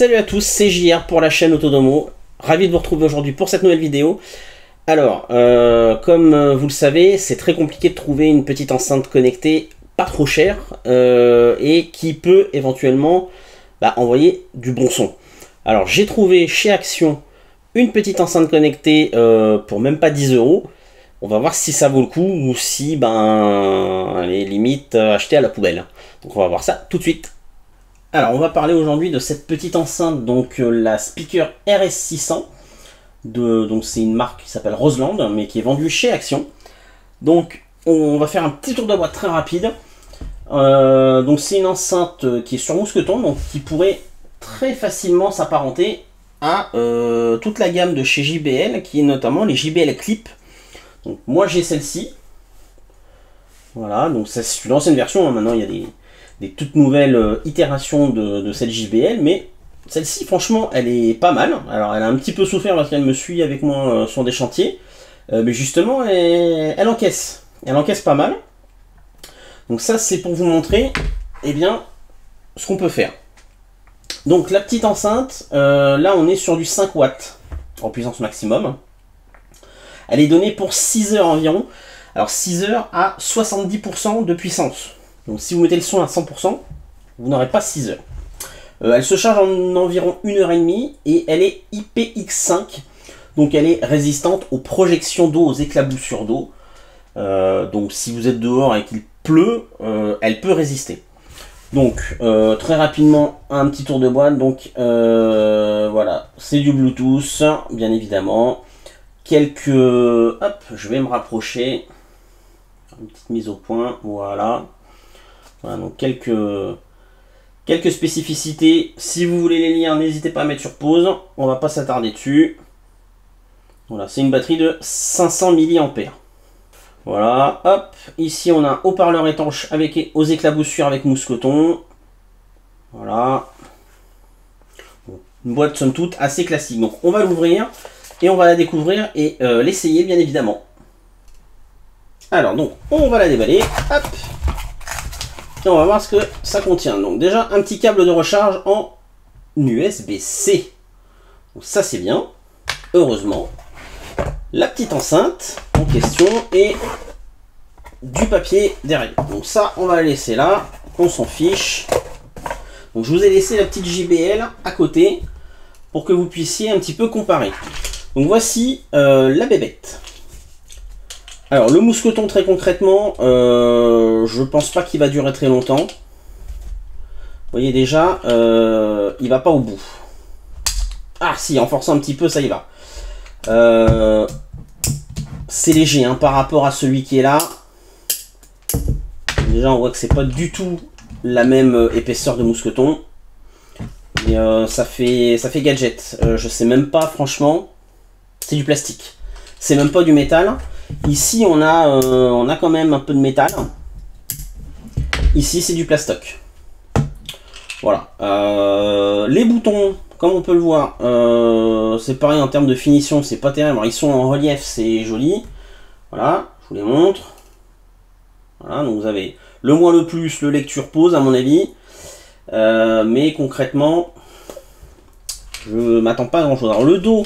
Salut à tous, c'est JR pour la chaîne Autodomo. Ravi de vous retrouver aujourd'hui pour cette nouvelle vidéo. Alors, comme vous le savez, c'est très compliqué de trouver une petite enceinte connectée pas trop chère et qui peut éventuellement envoyer du bon son. Alors, j'ai trouvé chez Action une petite enceinte connectée pour même pas 10 €. On va voir si ça vaut le coup ou si elle est limite achetée à la poubelle. Donc on va voir ça tout de suite. Alors on va parler aujourd'hui de cette petite enceinte, donc la Speaker RS600. Donc c'est une marque qui s'appelle Roseland, mais qui est vendue chez Action. Donc on va faire un petit tour de boîte très rapide. Donc c'est une enceinte qui est sur mousqueton, donc qui pourrait très facilement s'apparenter à toute la gamme de chez JBL, qui est notamment les JBL Clip. Donc moi j'ai celle-ci. Voilà, donc c'est une ancienne version, hein. Maintenant il y a des toutes nouvelles itérations de cette JBL, mais celle-ci franchement elle est pas mal. Alors elle a un petit peu souffert parce qu'elle me suit avec moi sur des chantiers, mais justement elle encaisse pas mal. Donc ça c'est pour vous montrer ce qu'on peut faire. Donc la petite enceinte, là on est sur du 5 watts en puissance maximum. Elle est donnée pour 6 heures environ. Alors 6 heures à 70% de puissance. Donc si vous mettez le son à 100%, vous n'aurez pas 6 heures. Elle se charge en environ 1h30 et elle est IPX5. Donc elle est résistante aux projections d'eau, aux éclaboussures d'eau. Donc si vous êtes dehors et qu'il pleut, elle peut résister. Donc très rapidement, un petit tour de boîte. Donc voilà, c'est du Bluetooth, bien évidemment. Hop, je vais me rapprocher. Une petite mise au point, voilà. Voilà, donc quelques spécificités. Si vous voulez les lire, n'hésitez pas à mettre sur pause. On va pas s'attarder dessus. Voilà, c'est une batterie de 500 mAh. Voilà, hop. Ici, on a un haut-parleur étanche avec aux éclaboussures avec mousqueton. Voilà. Une boîte somme toute assez classique. Donc on va l'ouvrir et on va la découvrir et l'essayer bien évidemment. Alors donc on va la déballer. Hop. Et on va voir ce que ça contient. Donc déjà un petit câble de recharge en USB-C. Donc ça c'est bien. Heureusement. La petite enceinte en question et du papier derrière. Donc ça on va la laisser là. On s'en fiche. Donc je vous ai laissé la petite JBL à côté pour que vous puissiez un petit peu comparer. Donc voici la bébête. Alors le mousqueton très concrètement, je pense pas qu'il va durer très longtemps. Vous voyez déjà, il va pas au bout. Ah si, en forçant un petit peu, ça y va. C'est léger hein, par rapport à celui qui est là. Déjà on voit que c'est pas du tout la même épaisseur de mousqueton. Et ça fait gadget. Je sais même pas franchement. C'est du plastique. C'est même pas du métal. Ici on a quand même un peu de métal. Ici c'est du plastoc. Voilà. Les boutons, comme on peut le voir, c'est pareil en termes de finition, c'est pas terrible. Alors, ils sont en relief, c'est joli. Voilà, je vous les montre. Voilà, donc vous avez le moins le plus, le lecture pause à mon avis. Mais concrètement, je m'attends pas à grand chose. Alors le dos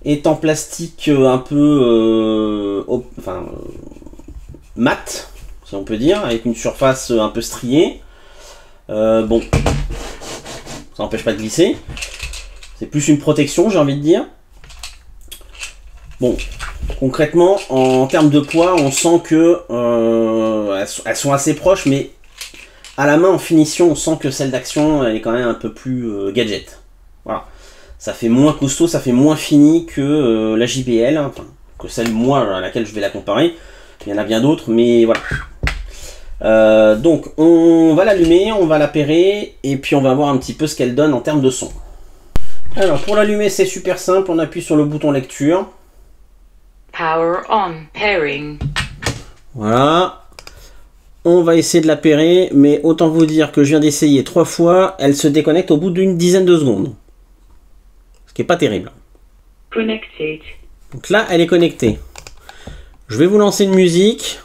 est en plastique un peu mat, si on peut dire, avec une surface un peu striée. Bon, ça n'empêche pas de glisser. C'est plus une protection, j'ai envie de dire. Bon, concrètement, en termes de poids, on sent que elles sont assez proches, mais à la main, en finition, on sent que celle d'Action, elle est quand même un peu plus gadget. Voilà. Ça fait moins costaud, ça fait moins fini que la JBL, enfin, que celle moi à laquelle je vais la comparer. Il y en a bien d'autres, mais voilà. Donc on va l'allumer, on va l'appairer, et puis on va voir un petit peu ce qu'elle donne en termes de son. Alors pour l'allumer c'est super simple, on appuie sur le bouton lecture. Power on, pairing. Voilà. On va essayer de l'appairer, mais autant vous dire que je viens d'essayer 3 fois, elle se déconnecte au bout d'une dizaine de secondes. Ce qui n'est pas terrible. Connected. Donc là, elle est connectée. Je vais vous lancer une musique.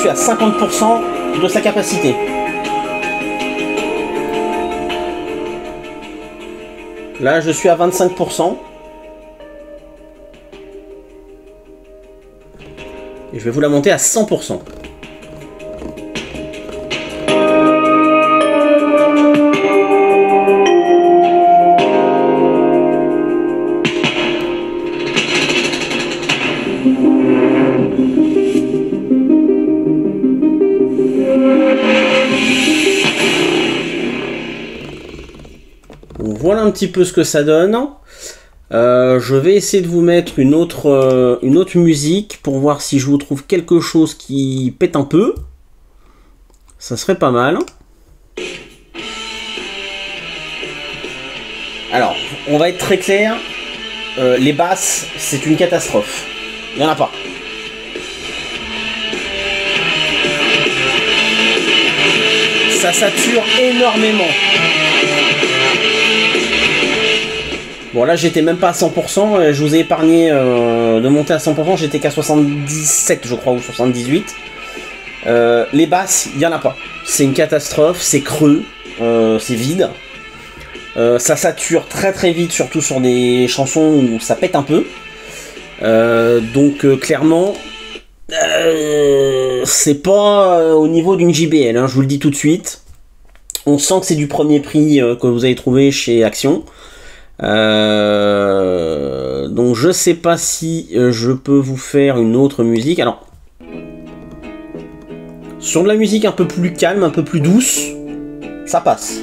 suis à 50% de sa capacité. Là, je suis à 25%. Et je vais vous la monter à 100%. Voilà un petit peu ce que ça donne. Je vais essayer de vous mettre une autre musique pour voir si je vous trouve quelque chose qui pète un peu. Ça serait pas mal. Alors, on va être très clair. Les basses, c'est une catastrophe. Il n'y en a pas. Ça sature énormément. Bon là j'étais même pas à 100%, je vous ai épargné de monter à 100%, j'étais qu'à 77 je crois ou 78. Les basses, il n'y en a pas. C'est une catastrophe, c'est creux, c'est vide. Ça sature très très vite, surtout sur des chansons où ça pète un peu. Donc clairement, c'est pas au niveau d'une JBL, hein, je vous le dis tout de suite. On sent que c'est du premier prix que vous avez trouvé chez Action. Donc je sais pas si je peux vous faire une autre musique. Alors sur de la musique un peu plus calme, un peu plus douce, ça passe.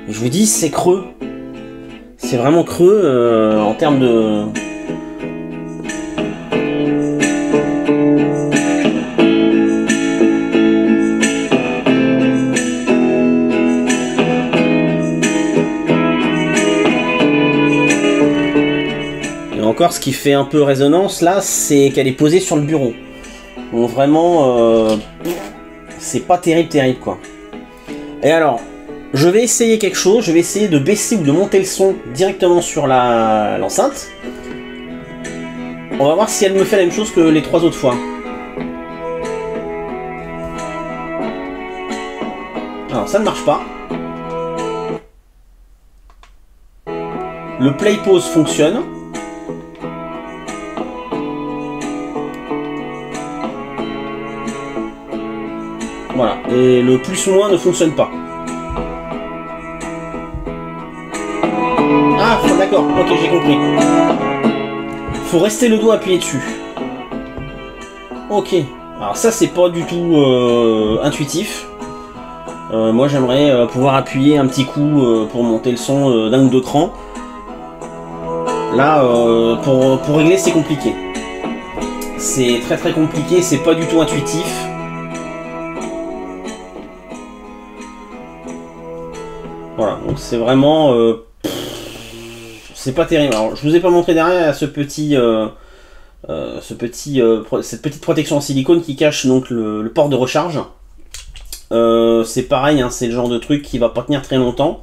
Je vous dis, c'est creux. C'est vraiment creux en termes de... Encore, ce qui fait un peu résonance là, c'est qu'elle est posée sur le bureau. Donc vraiment, c'est pas terrible quoi. Et alors, je vais essayer quelque chose, je vais essayer de baisser ou de monter le son directement sur l'enceinte. On va voir si elle me fait la même chose que les 3 autres fois. Alors ça ne marche pas. Le play pause fonctionne. Voilà, et le plus ou moins ne fonctionne pas. Ah, d'accord, ok, j'ai compris. Faut rester le doigt appuyé dessus. Ok, alors ça c'est pas du tout intuitif. Moi j'aimerais pouvoir appuyer un petit coup pour monter le son d'un ou deux crans. Là, pour régler c'est compliqué. C'est très très compliqué, c'est pas du tout intuitif. Voilà, donc c'est vraiment... c'est pas terrible. Alors, je vous ai pas montré derrière cette petite protection en silicone qui cache donc le port de recharge. C'est pareil, hein, c'est le genre de truc qui va pas tenir très longtemps.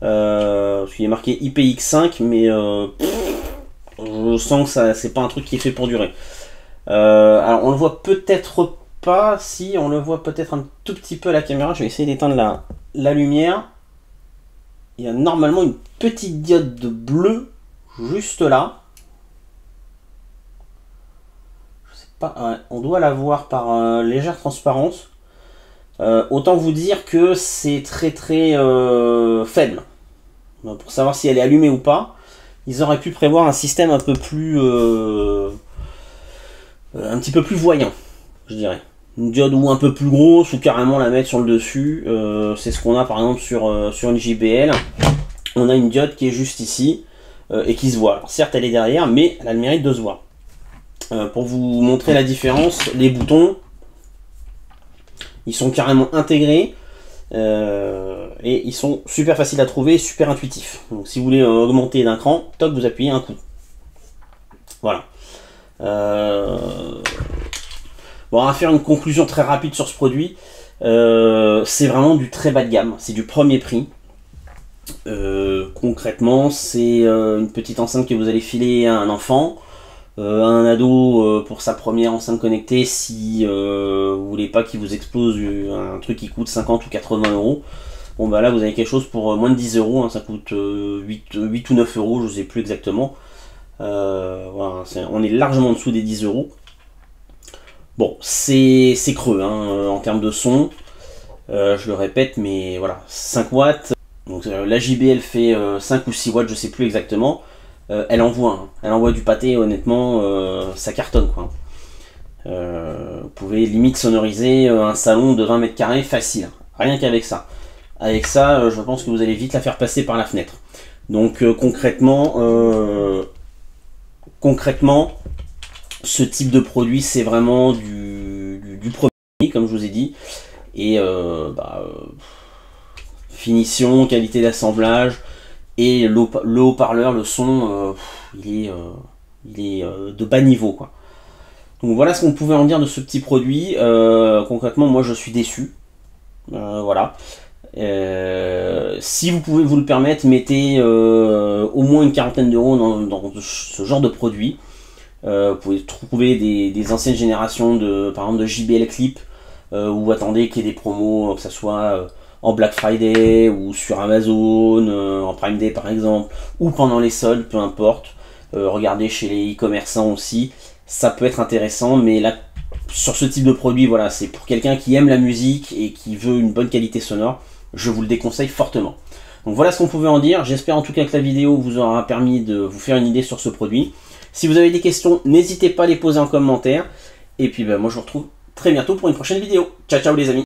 Parce qu'il est marqué IPX5, mais je sens que c'est pas un truc qui est fait pour durer. Alors on le voit peut-être pas, si on le voit peut-être un tout petit peu à la caméra. Je vais essayer d'éteindre la lumière. Il y a normalement une petite diode de bleu juste là. Je sais pas, ouais, on doit la voir par légère transparence. Autant vous dire que c'est très très faible. Pour savoir si elle est allumée ou pas, ils auraient pu prévoir un système un peu plus un petit peu plus voyant, je dirais. Une diode ou un peu plus grosse ou carrément la mettre sur le dessus. C'est ce qu'on a par exemple sur une JBL. On a une diode qui est juste ici et qui se voit. Alors, certes elle est derrière, mais elle a le mérite de se voir. Pour vous montrer la différence, les boutons, ils sont carrément intégrés et ils sont super faciles à trouver, super intuitifs. Donc si vous voulez augmenter d'un cran, toc, vous appuyez un coup. Voilà. Bon, on va faire une conclusion très rapide sur ce produit. C'est vraiment du très bas de gamme, c'est du premier prix. Concrètement, c'est une petite enceinte que vous allez filer à un enfant. un ado pour sa première enceinte connectée si vous voulez pas qu'il vous explose un truc qui coûte 50 ou 80 euros. Bon bah là vous avez quelque chose pour moins de 10 euros, hein, ça coûte 8 ou 9 euros, je sais plus exactement. Voilà, on est largement en dessous des 10 euros. Bon, c'est creux hein, en termes de son, je le répète, mais voilà, 5 watts. Donc la JBL fait 5 ou 6 watts, je sais plus exactement. Elle envoie du pâté, honnêtement, ça cartonne quoi. Vous pouvez limite sonoriser un salon de 20 mètres carrés facile, rien qu'avec ça. Avec ça, je pense que vous allez vite la faire passer par la fenêtre. Donc concrètement, ce type de produit, c'est vraiment du premier, comme je vous ai dit. Et finition, qualité d'assemblage, et le haut-parleur, le son, il est de bas niveau, quoi. Donc voilà ce qu'on pouvait en dire de ce petit produit. Concrètement, moi je suis déçu. Voilà. Si vous pouvez vous le permettre, mettez au moins une quarantaine d'euros dans ce genre de produit. Vous pouvez trouver des anciennes générations par exemple de JBL Clip, ou attendez qu'il y ait des promos, que ce soit en Black Friday ou sur Amazon, en Prime Day par exemple, ou pendant les soldes, peu importe. Regardez chez les e-commerçants aussi, ça peut être intéressant, mais là, sur ce type de produit, voilà, c'est pour quelqu'un qui aime la musique et qui veut une bonne qualité sonore, je vous le déconseille fortement. Donc voilà ce qu'on pouvait en dire, j'espère en tout cas que la vidéo vous aura permis de vous faire une idée sur ce produit. Si vous avez des questions, n'hésitez pas à les poser en commentaire. Et puis moi je vous retrouve très bientôt pour une prochaine vidéo. Ciao ciao les amis.